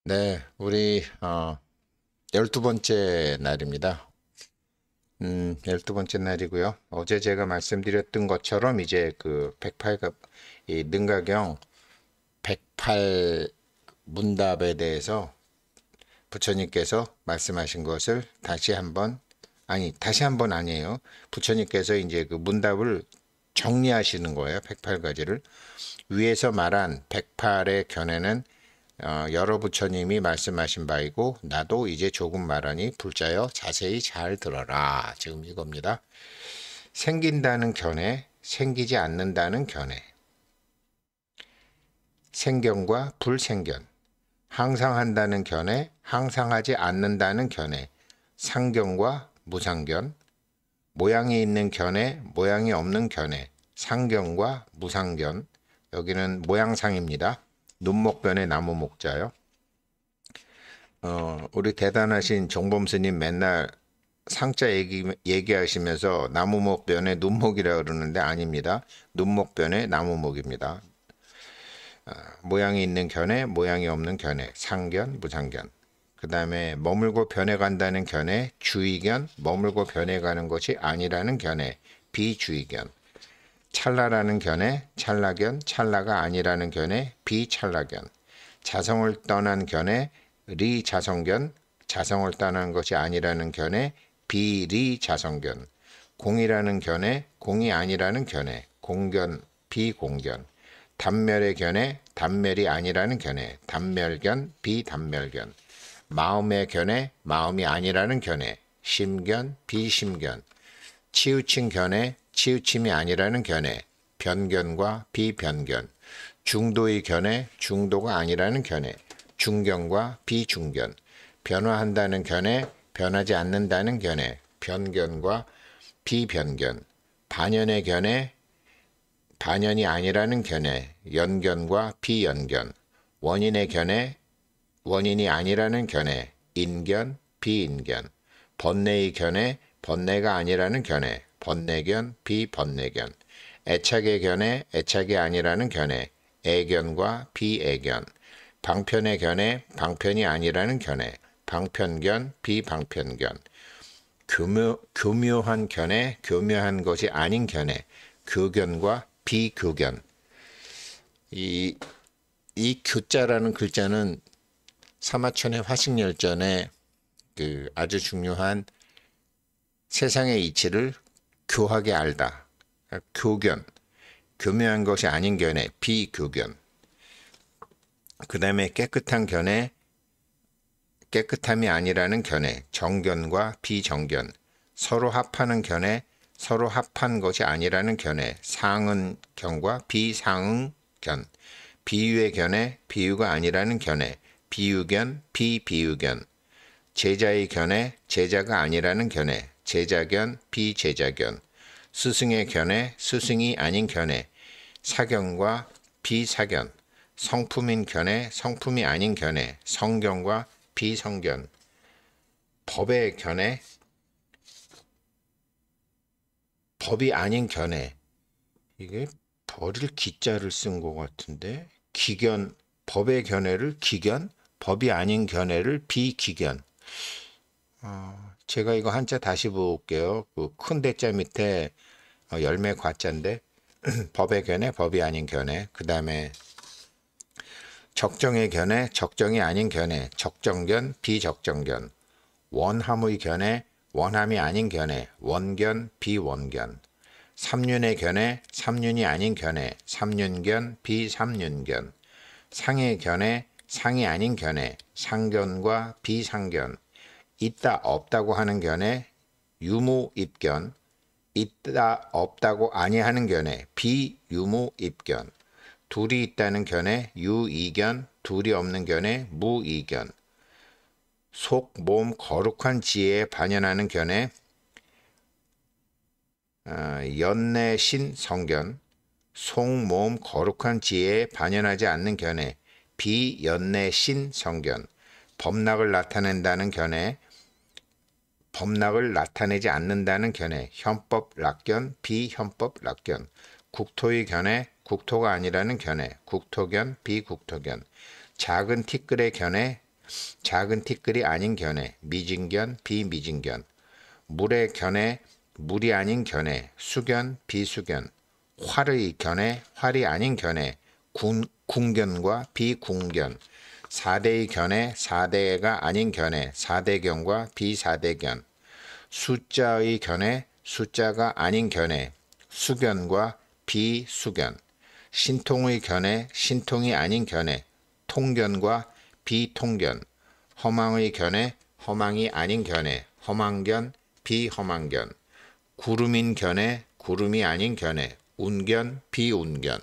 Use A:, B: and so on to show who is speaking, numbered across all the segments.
A: 네, 우리 12번째 날입니다. 12번째 날이고요. 어제 제가 말씀드렸던 것처럼 이제 그 108, 이 능가경 108 문답에 대해서 부처님께서 말씀하신 것을 다시 한번 아니에요. 부처님께서 이제 그 문답을 정리하시는 거예요. 108가지를. 위에서 말한 108의 견해는 여러 부처님이 말씀하신 바이고 나도 이제 조금 말하니 불자여 자세히 잘 들어라. 지금 이겁니다. 생긴다는 견해, 생기지 않는다는 견해, 생견과 불생견, 항상한다는 견해, 항상하지 않는다는 견해, 상견과 무상견, 모양이 있는 견해, 모양이 없는 견해, 상견과 무상견. 여기는 모양상입니다. 눈목변의 나무 목자요. 우리 대단하신 정범 스님 맨날 상자 얘기하시면서 나무목변의 눈목이라 그러는데 아닙니다. 눈목변의 나무목입니다. 모양이 있는 견해, 모양이 없는 견해, 상견, 무상견. 그 다음에 머물고 변해간다는 견해, 주의견, 머물고 변해가는 것이 아니라는 견해, 비주의견. 찰나라는 견해, 찰나견, 찰나가 아니라는 견해, 비찰나견. 자성을 떠난 견해, 리자성견, 자성을 떠난 것이 아니라는 견해, 비리자성견. 공이라는 견해, 공이 아니라는 견해, 공견, 비공견. 단멸의 견해, 단멸이 아니라는 견해, 단멸견, 비단멸견. 마음의 견해, 마음이 아니라는 견해, 심견, 비심견. 치우친 견해, 치우침이 아니라는 견해, 변견과 비변견. 중도의 견해, 중도가 아니라는 견해, 중견과 비중견. 변화한다는 견해, 변하지 않는다는 견해, 변견과 비변견. 반연의 견해, 반연이 아니라는 견해, 연견과 비연견. 원인의 견해, 원인이 아니라는 견해, 인견, 비인견. 번뇌의 견해, 번뇌가 아니라는 견해, 번뇌견, 비번뇌견. 애착의 견해, 애착이 아니라는 견해, 애견과 비애견. 방편의 견해, 방편이 아니라는 견해, 방편견, 비방편견. 교묘한 견해, 교묘한 것이 아닌 견해, 교견과 비교견. 이 교자라는 글자는 사마천의 화식열전에 그 아주 중요한 세상의 이치를 교하게 알다. 교견, 교묘한 것이 아닌 견해, 비교견. 그 다음에 깨끗한 견해, 깨끗함이 아니라는 견해, 정견과 비정견. 서로 합하는 견해, 서로 합한 것이 아니라는 견해, 상응견과 비상응견. 비유의 견해, 비유가 아니라는 견해, 비유견, 비비유견. 제자의 견해, 제자가 아니라는 견해, 제자견, 비제자견. 스승의 견해, 스승이 아닌 견해, 사견과 비사견. 성품인 견해, 성품이 아닌 견해, 성견과 비성견. 법의 견해, 법이 아닌 견해. 이게 버릴 기자를 쓴 것 같은데 기견, 법의 견해를 기견, 법이 아닌 견해를 비기견. 제가 이거 한자 다시 볼게요. 그 큰 대자 밑에 열매 과자인데 법의 견해, 법이 아닌 견해. 그 다음에 적정의 견해, 적정이 아닌 견해, 적정견, 비적정견. 원함의 견해, 원함이 아닌 견해, 원견, 비원견. 삼륜의 견해, 삼륜이 아닌 견해, 삼륜견, 비삼륜견. 상의 견해, 상이 아닌 견해, 상견과 비상견. 있다 없다고 하는 견해, 유무입견. 있다 없다고 아니하는 견해, 비유무입견. 둘이 있다는 견해, 유이견. 둘이 없는 견해, 무이견. 속, 몸, 거룩한 지혜에 반연하는 견해, 연내신 성견. 속, 몸, 거룩한 지혜에 반연하지 않는 견해, 비연내신 성견. 범락을 나타낸다는 견해, 범락을 나타내지 않는다는 견해, 현법락견, 비현법락견. 국토의 견해, 국토가 아니라는 견해, 국토견, 비국토견. 작은 티끌의 견해, 작은 티끌이 아닌 견해, 미진견, 비미진견. 물의 견해, 물이 아닌 견해, 수견, 비수견. 활의 견해, 활이 아닌 견해, 궁견과 비궁견. 사대의 견해, 사대가 아닌 견해, 사대견과 비사대견. 숫자의 견해, 숫자가 아닌 견해, 수견과 비수견. 신통의 견해, 신통이 아닌 견해, 통견과 비통견. 허망의 견해, 허망이 아닌 견해, 허망견, 비허망견. 구름인 견해, 구름이 아닌 견해, 운견, 비운견.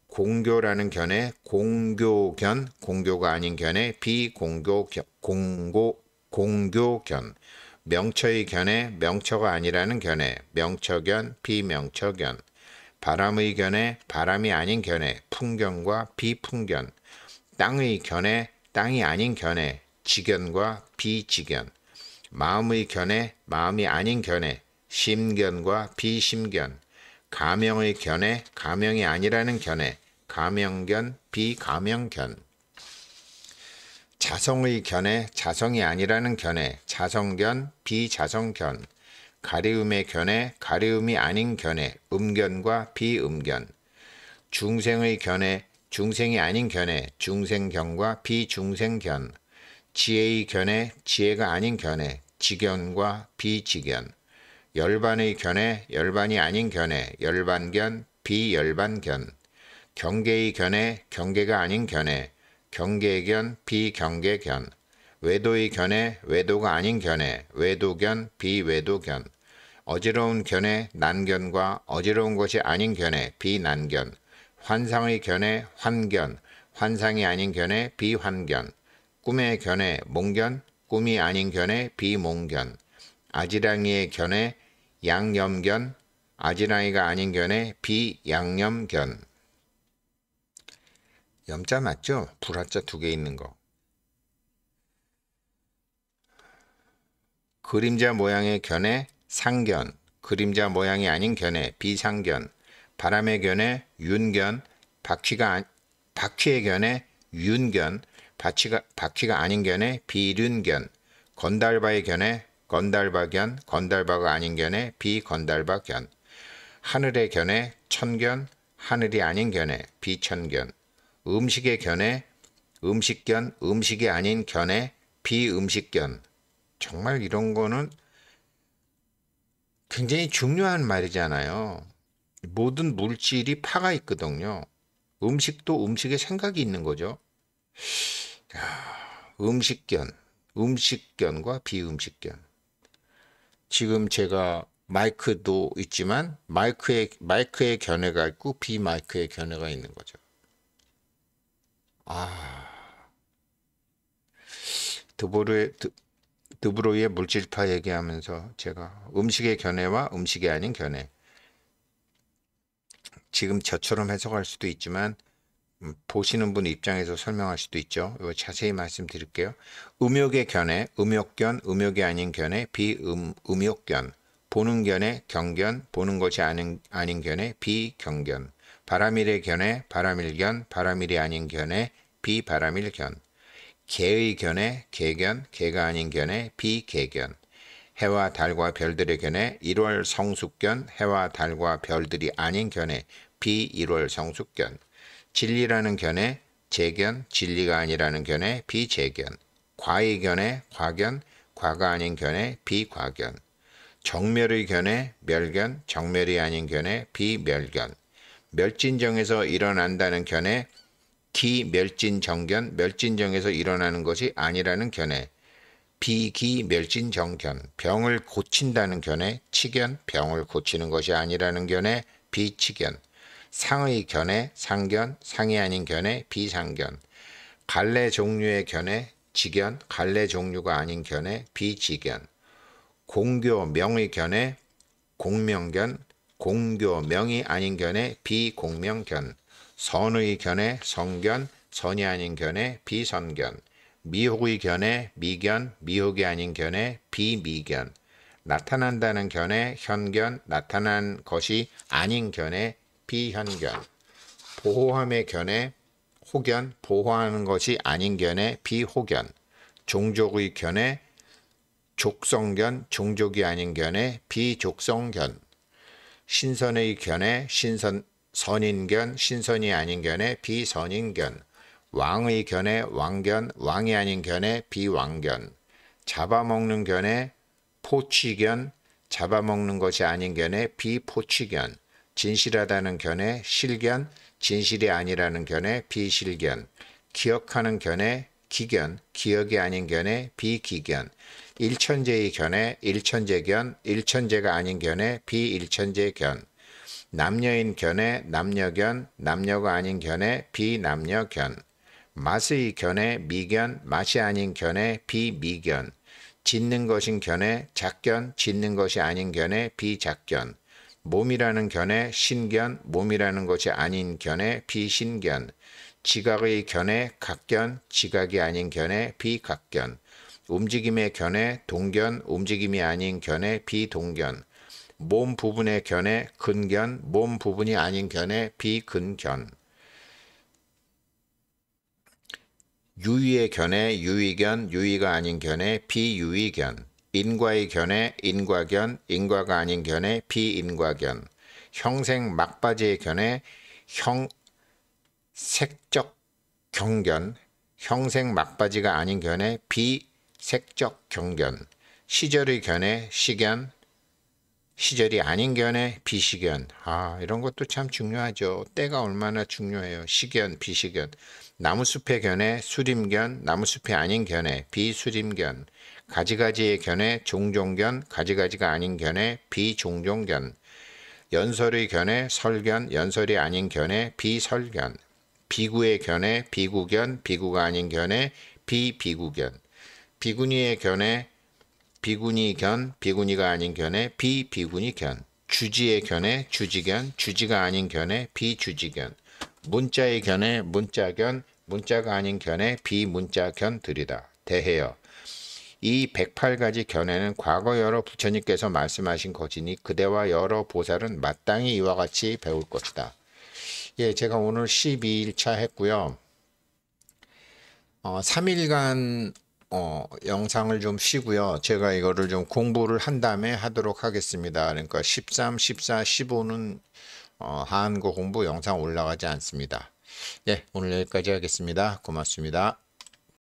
A: 공교라는 견해, 공교견, 공교가 아닌 견해, 비공교견, 공교견. 명처의 견해, 명처가 아니라는 견해, 명처견, 비명처견. 바람의 견해, 바람이 아닌 견해, 풍견과 비풍견. 땅의 견해, 땅이 아닌 견해, 지견과 비지견. 마음의 견해, 마음이 아닌 견해, 심견과 비심견. 가명의 견해, 가명이 아니라는 견해, 가명견, 비가명견. 자성의 견해, 자성이 아니라는 견해, 자성견, 비자성견. 가리움의 견해, 가리움이 아닌 견해, 음견과 비음견. 중생의 견해, 중생이 아닌 견해, 중생견과 비중생견. 지혜의 견해, 지혜가 아닌 견해, 지견과 비지견. 열반의 견해, 열반이 아닌 견해, 열반견, 비열반견. 경계의 견해, 경계가 아닌 견해, 경계견, 비경계견. 외도의 견해, 외도가 아닌 견해, 외도견, 비외도견. 어지러운 견해, 난견과 어지러운 것이 아닌 견해, 비난견. 환상의 견해, 환견, 환상이 아닌 견해, 비환견. 꿈의 견해, 몽견, 꿈이 아닌 견해, 비몽견. 아지랑이의 견해, 양념견, 아지랑이가 아닌 견해, 비양념견. 염자 맞죠? 불화자 2개 있는 거. 그림자 모양의 견해, 상견, 그림자 모양이 아닌 견해, 비상견. 바람의 견해, 윤견, 바퀴의 견해, 윤견, 바퀴가 아닌 견해, 비륜견. 건달바의 견해, 건달바견, 건달바가 아닌 견해, 비건달바견. 하늘의 견해, 천견, 하늘이 아닌 견해, 비천견. 음식의 견해, 음식견, 음식이 아닌 견해, 비음식견. 정말 이런 거는 굉장히 중요한 말이잖아요. 모든 물질이 파가 있거든요. 음식도 음식의 생각이 있는 거죠. 음식견, 음식견과 비음식견. 지금 제가 마이크도 있지만 마이크의 견해가 있고 비마이크의 견해가 있는 거죠. 드브로이의 물질파 얘기하면서 제가 음식의 견해와 음식이 아닌 견해, 지금 저처럼 해석할 수도 있지만 보시는 분 입장에서 설명할 수도 있죠. 이거 자세히 말씀드릴게요. 음욕의 견해, 음욕견, 음욕이 아닌 견해, 비음욕견. 보는 견해, 경견, 보는 것이 아닌 견해, 비경견. 바람일의 견해, 바람일견, 바람일이 아닌 견해, 비바람일견. 개의 견해, 개견, 개가 아닌 견해, 비개견. 해와 달과 별들의 견해, 1월 성숙견, 해와 달과 별들이 아닌 견해, 비1월 성숙견. 진리라는 견해, 재견, 진리가 아니라는 견해, 비재견. 과의 견해, 과견, 과가 아닌 견해, 비과견. 정멸의 견해, 멸견, 정멸이 아닌 견해, 비멸견. 멸진정에서 일어난다는 견해, 기멸진정견, 멸진정에서 일어나는 것이 아니라는 견해, 비기멸진정견. 병을 고친다는 견해, 치견, 병을 고치는 것이 아니라는 견해, 비치견. 상의 견해, 상견, 상이 아닌 견해, 비상견. 갈래 종류의 견해, 지견, 갈래 종류가 아닌 견해, 비지견. 공교, 명의 견해, 공명견, 공교, 명이 아닌 견해, 비공명견. 선의 견해, 성견, 선이 아닌 견해, 비선견. 미혹의 견해, 미견, 미혹이 아닌 견해, 비미견. 나타난다는 견해, 현견, 나타난 것이 아닌 견해, 비현견. 보호함의 견해, 혹연, 보호하는 것이 아닌 견해 비혹견. 종족의 견해 족성견, 종족이 아닌 견해 비족성견. 신선의 견해 선인견, 신선이 아닌 견해 비선인견. 왕의 견해 왕견, 왕이 아닌 견해 비왕견. 잡아먹는 견해 포취견, 잡아먹는 것이 아닌 견해 비포취견. 진실하다는 견해 실견, 진실이 아니라는 견해 비실견. 기억하는 견해 기견, 기억이 아닌 견해 비기견. 일천제의 견해 일천제견, 일천제가 아닌 견해 비일천제견. 남녀인 견해 남녀견, 남녀가 아닌 견해 비남녀견. 맛의 견해 미견, 맛이 아닌 견해 비미견. 짓는 것인 견해 작견, 짓는 것이 아닌 견해 비작견. 몸이라는 견해 신견, 몸이라는 것이 아닌 견해 비신견. 지각의 견해 각견, 지각이 아닌 견해 비각견. 움직임의 견해 동견, 움직임이 아닌 견해 비동견. 몸 부분의 견해 근견, 몸 부분이 아닌 견해 비근견. 유의의 견해 유의견, 유의가 아닌 견해 비유의견. 인과의 견해 인과견, 인과가 아닌 견해 비인과견. 형생 막바지의 견해 형색적 경견, 형생 막바지가 아닌 견해 비색적 경견. 시절의 견해 시견, 시절이 아닌 견해 비시견. 이런 것도 참 중요하죠. 때가 얼마나 중요해요. 시견 비시견. 나무숲의 견해 수림견, 나무숲이 아닌 견해 비수림견. 가지가지의 견해 종종견, 가지가지가 아닌 견해 비종종견. 연설의 견해 설견, 연설이 아닌 견해 비설견. 비구의 견해 비구견, 비구가 아닌 견해 비비구견. 비구니의 견해 비구니견, 비구니가 아닌 견해 비비구니견. 주지의 견해 주지견, 주지가 아닌 견해 비주지견. 문자의 견해 문자견, 문자가 아닌 견해 비문자견들이다. 대해여 이 108가지 견해는 과거 여러 부처님께서 말씀하신 것이니 그대와 여러 보살은 마땅히 이와 같이 배울 것이다. 예, 제가 오늘 12일차 했고요. 3일간 영상을 좀 쉬고요. 제가 이거를 좀 공부를 한 다음에 하도록 하겠습니다. 그러니까 13, 14, 15는 하한고 공부 영상 올라가지 않습니다. 예, 오늘 여기까지 하겠습니다. 고맙습니다.